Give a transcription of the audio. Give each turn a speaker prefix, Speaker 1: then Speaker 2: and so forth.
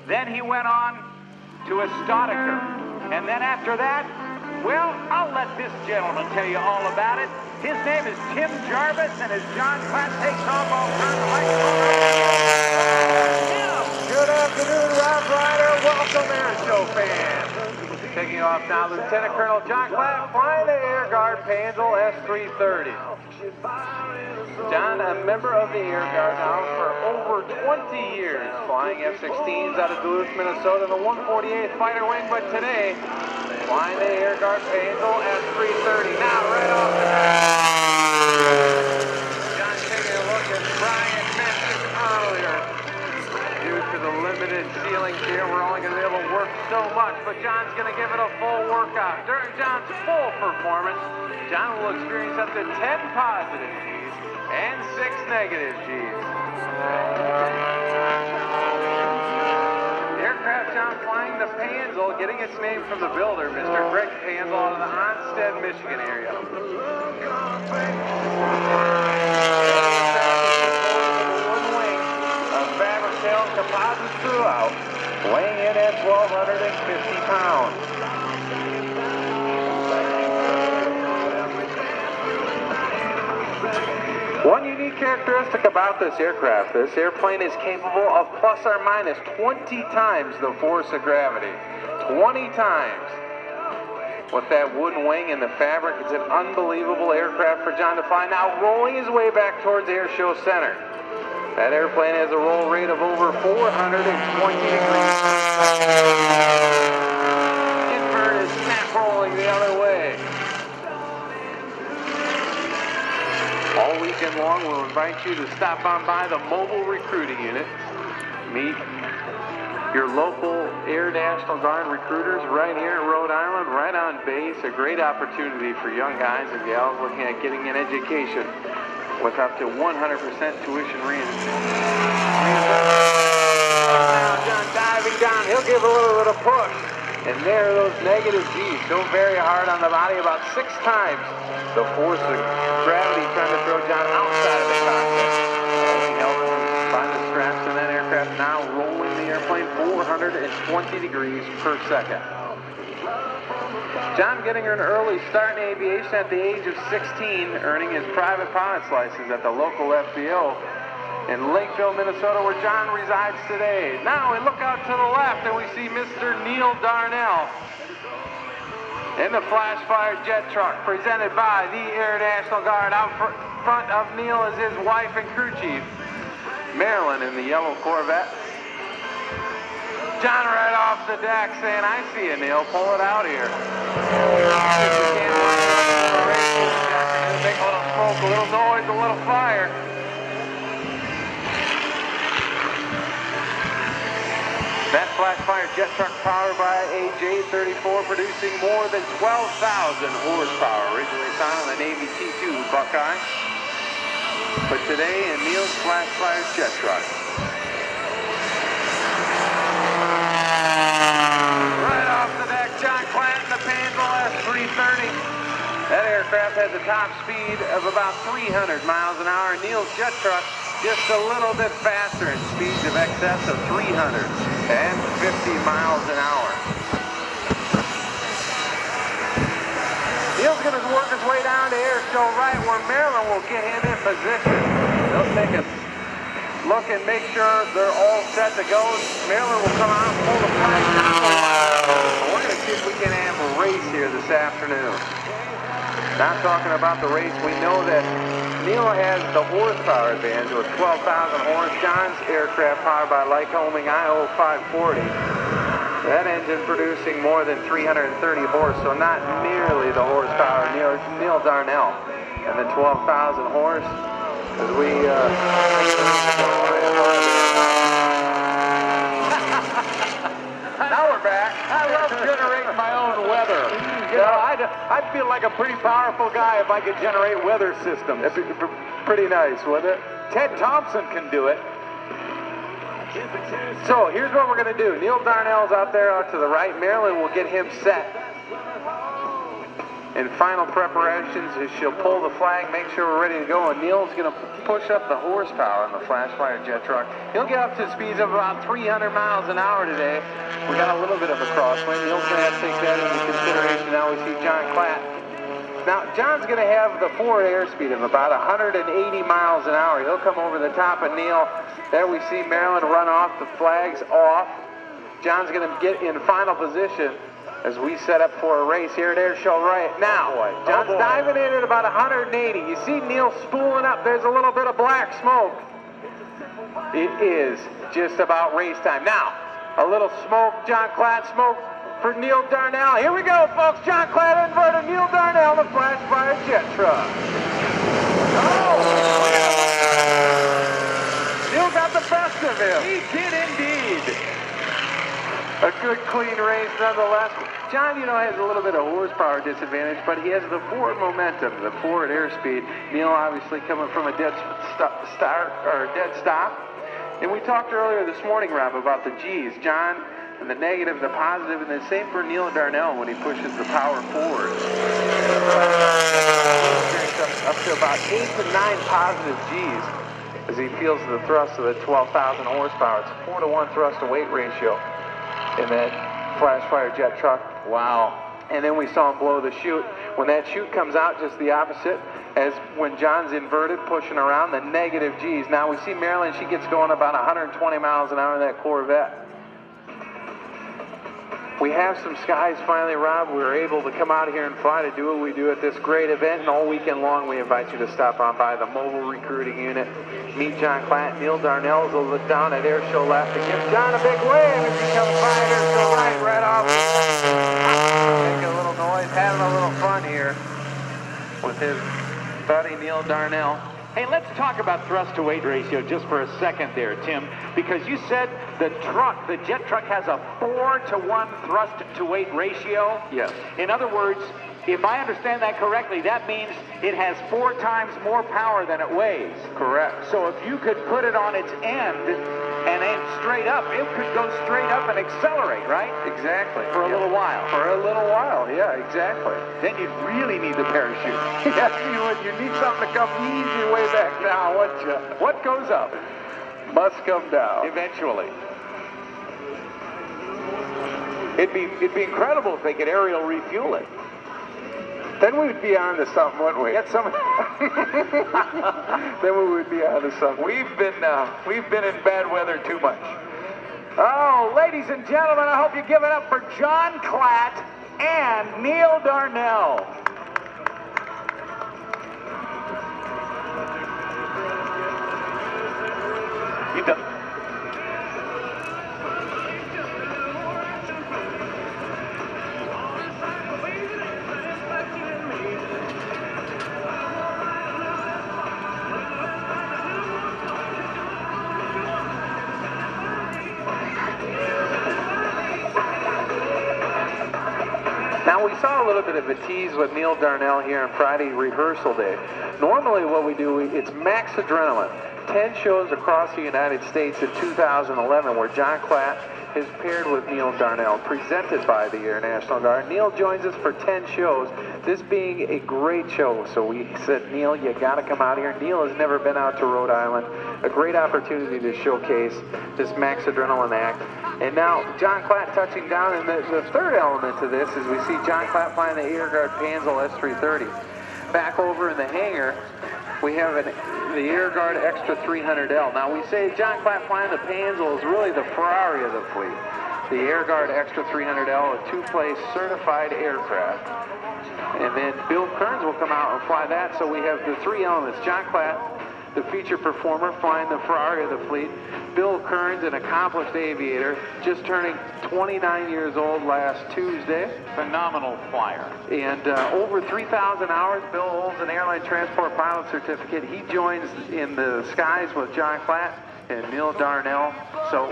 Speaker 1: Then he went on to a Staudiker. And then after that, well, I'll let this gentleman tell you all about it. His name is Tim Jarvis, and as John Klatt takes off, I'll turn the microphone over. Good afternoon, Rob Ryder. Welcome, Airshow fans. Taking off now, Lieutenant Colonel John Klatt, flying the Air Guard Panzl S-330. John, a member of the Air Guard now for over 20 years, flying F-16s out of Duluth, Minnesota, in the 148th Fighter Wing, but today, flying the Air Guard Panzl S-330. Now, right off the bat, John taking a look at Brian mentioned earlier. Due to the limited ceilings here, we're only going to be able to work so much, but John's going to give it a full workout. During John's full performance, John will experience up to 10 positive G's and 6 negative G's. Aircraft John flying the Panzl, getting its name from the builder, Mr. Greg Panzl, out of the Onstead, Michigan area. Composite throughout, weighing in at 1,250 pounds. One unique characteristic about this aircraft, this airplane is capable of plus or minus 20 times the force of gravity. 20 times. With that wooden wing and the fabric, it's an unbelievable aircraft for John to fly. Now rolling his way back towards Airshow Center. That airplane has a roll rate of over 420 degrees. Invert is snap rolling the other way. All weekend long, we'll invite you to stop on by the mobile recruiting unit. Meet your local Air National Guard recruiters right here in Rhode Island, right on base. A great opportunity for young guys and gals looking at getting an education with up to 100% tuition reimbursement. Now John diving down, he'll give a little bit of push. And there are those negative G's, so very hard on the body, about 6 times the force of gravity trying to throw John outside of the cockpit. Only helping him find the straps in that aircraft, now rolling the airplane 420 degrees per second. John getting an early start in aviation at the age of 16, earning his private pilot's license at the local FBO in Lakeville, Minnesota, where John resides today. Now we look out to the left and we see Mr. Neal Darnell in the Flashfire jet truck presented by the Air National Guard. Out front of Neal is his wife and crew chief, Marilyn, in the yellow Corvette. John right off the deck saying, I see you, Neal, pull it out here. Make a little smoke, a little noise, a little fire. That Flashfire jet truck powered by a J-34 producing more than 12,000 horsepower, originally found on the Navy T-2 Buckeye. But today in Neal's Flashfire jet truck. Right off the deck, John Klatt in the Panzl S-330. That aircraft has a top speed of about 300 miles an hour. Neal's jet truck just a little bit faster in speeds of excess of 350 miles an hour. Neal's going to work his way down to Airshow right where Maryland will get him in position. They'll take a look and make sure they're all set to go. Maryland will come out and pull the flag down. We're going to see if we can have a race here this afternoon. Not talking about the race, we know that Neal has the horsepower advantage with 12,000 horse. John's aircraft powered by Lycoming IO 540. That engine producing more than 330 horse, so not nearly the horsepower of Neal Darnell. And the 12,000 horse, as we now we're back. I love generating my own weather. You know, I'd feel like a pretty powerful guy if I could generate weather systems. It'd be pretty nice, wouldn't it? Ted Thompson can do it. So here's what we're going to do. Neal Darnell's out there out to the right. Maryland will get him set. in final preparations as she'll pull the flag, make sure we're ready to go. And Neal's going to push up the horsepower on the Flashfire jet truck. He'll get up to speeds of about 300 miles an hour today. We got a little bit of a crosswind. Neal's going to have to take that into consideration. Now we see John Klatt. Now, John's going to have the forward airspeed of about 180 miles an hour. He'll come over the top of Neal. There we see Maryland run off. The flag's off. John's going to get in final position as we set up for a race here at Airshow right now. John's diving in at about 180. You see Neal spooling up. There's a little bit of black smoke. It is just about race time. Now, a little smoke, John Klatt smoke for Neal Darnell. Here we go, folks. John Klatt inverted, Neal Darnell, the Flashfire jet truck. Oh! Neal got the best of him. He did indeed. A good, clean race nonetheless. John, you know, has a little bit of horsepower disadvantage, but he has the forward momentum, the forward airspeed. Neal obviously coming from a dead stop. And we talked earlier this morning, Rob, about the G's. John, and the negative, the positive, and the same for Neal Darnell when he pushes the power forward. Up to about 8 to 9 positive G's as he feels the thrust of the 12,000 horsepower. It's a 4-to-1 thrust to weight ratio in that Flashfire jet truck. Wow. And then we saw him blow the chute. When that chute comes out, just the opposite as when John's inverted, pushing around, the negative G's. Now we see Maryland, she gets going about 120 miles an hour in that Corvette. We have some skies finally, Rob. We were able to come out here and fly to do what we do at this great event, and all weekend long we invite you to stop on by the mobile recruiting unit. Meet John Klatt. Neal Darnell will look down at Airshow left and give John a big wave as he comes by at Airshow right off. Making a little noise, having a little fun here with his buddy Neal Darnell.
Speaker 2: Hey, let's talk about thrust-to-weight ratio just for a second there, Tim, because you said the jet truck has a 4-to-1 thrust-to-weight ratio?
Speaker 1: Yes.
Speaker 2: In other words, if I understand that correctly, that means it has 4 times more power than it weighs.
Speaker 1: Correct.
Speaker 2: So if you could put it on its end and aim straight up, it could go straight up and accelerate, right?
Speaker 1: Exactly.
Speaker 2: For a little while.
Speaker 1: For a little while, yeah, exactly.
Speaker 2: Then you'd really need the parachute.
Speaker 1: Yes, you would. You need something to come easy way back down, wouldn't you?
Speaker 2: What goes up
Speaker 1: must come down.
Speaker 2: Eventually. It'd be incredible if they could aerial refuel it.
Speaker 1: Then we would be on to something, wouldn't we?
Speaker 2: Get some.
Speaker 1: Then we would be on to something.
Speaker 2: We've been in bad weather too much. Oh, ladies and gentlemen, I hope you give it up for John Klatt and Neal Darnell. You done?
Speaker 1: Now we saw a little bit of a tease with Neal Darnell here on Friday rehearsal day. Normally what we do, it's max adrenaline. 10 shows across the United States in 2011 where John Klatt is paired with Neal Darnell, presented by the Air National Guard. Neal joins us for 10 shows, this being a great show. So we said, Neal, you got to come out here. Neal has never been out to Rhode Island. A great opportunity to showcase this max adrenaline act. And now John Klatt touching down, and the third element to this is we see John Klatt flying the Air Guard Panzl S330. Back over in the hangar, we have the Air Guard Extra 300L. Now we say John Klatt flying the Panzl is really the Ferrari of the fleet. The Air Guard Extra 300L, a 2-place certified aircraft. And then Bill Kearns will come out and fly that. So we have the 3 elements. John Klatt, the feature performer, flying the Ferrari of the fleet. Bill Kearns, an accomplished aviator, just turning 29 years old last Tuesday.
Speaker 2: Phenomenal flyer.
Speaker 1: And over 3,000 hours. Bill holds an airline transport pilot certificate. He joins in the skies with John Klatt and Neal Darnell. So